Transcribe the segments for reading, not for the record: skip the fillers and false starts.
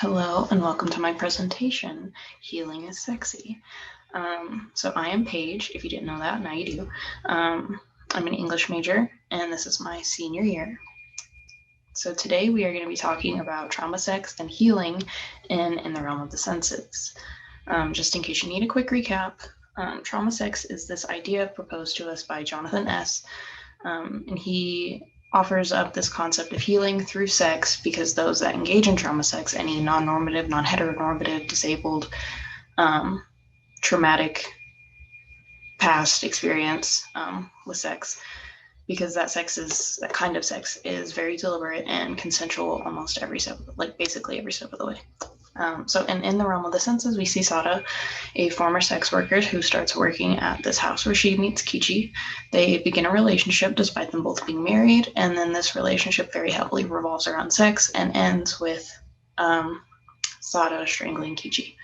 Hello and welcome to my presentation, Healing is Sexy. So I am Paige, if you didn't know that, now you do. I'm an English major and this is my senior year. So today we are going to be talking about trauma, sex, and healing in the realm of the senses. Just in case you need a quick recap, trauma sex is this idea proposed to us by Jonathan S. And he offers up this concept of healing through sex because those that engage in trauma sex, any non-normative, non-heteronormative, disabled, traumatic past experience with sex, because that kind of sex is very deliberate and consensual almost every step, basically every step of the way. So in the realm of the senses, we see Sada, a former sex worker who starts working at this house where she meets Kichi. They begin a relationship despite them both being married, and then this relationship very heavily revolves around sex and ends with Sada strangling Kichi.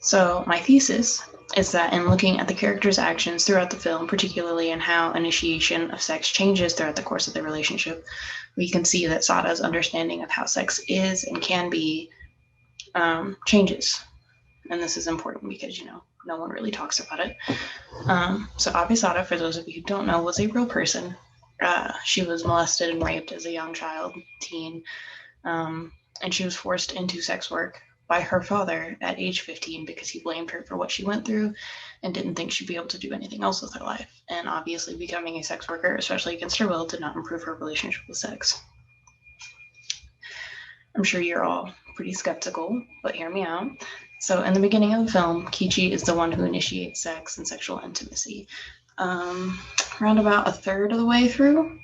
So my thesis is that in looking at the characters' actions throughout the film, particularly in how initiation of sex changes throughout the course of the relationship, we can see that Sada's understanding of how sex is and can be changes. And this is important because, no one really talks about it. So Abe Sada, for those of you who don't know, was a real person. She was molested and raped as a young child, teen, and she was forced into sex work by her father at age 15 because he blamed her for what she went through and didn't think she'd be able to do anything else with her life. And obviously becoming a sex worker, especially against her will, did not improve her relationship with sex. I'm sure you're all pretty skeptical, but hear me out. So in the beginning of the film, Kichi is the one who initiates sex and sexual intimacy. Around about a third of the way through,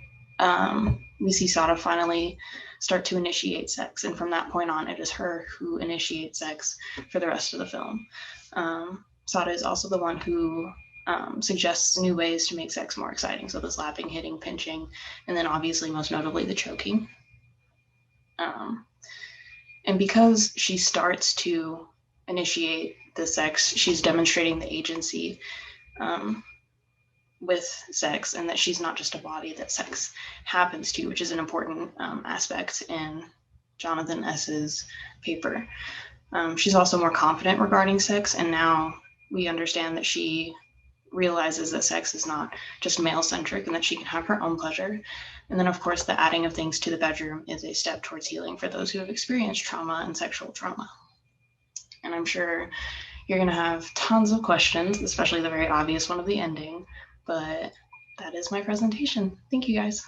we see Sada finally start to initiate sex, and from that point on, it is her who initiates sex for the rest of the film. Sada is also the one who suggests new ways to make sex more exciting, so the slapping, hitting, pinching, and then obviously most notably the choking. And because she starts to initiate the sex, she's demonstrating the agency with sex, and that she's not just a body that sex happens to, which is an important aspect in Jonathan S.'s paper. She's also more confident regarding sex, and now we understand that she realizes that sex is not just male-centric and that she can have her own pleasure. And then, of course, the adding of things to the bedroom is a step towards healing for those who have experienced trauma and sexual trauma. And I'm sure you're going to have tons of questions, especially the very obvious one of the ending, but that is my presentation. Thank you, guys.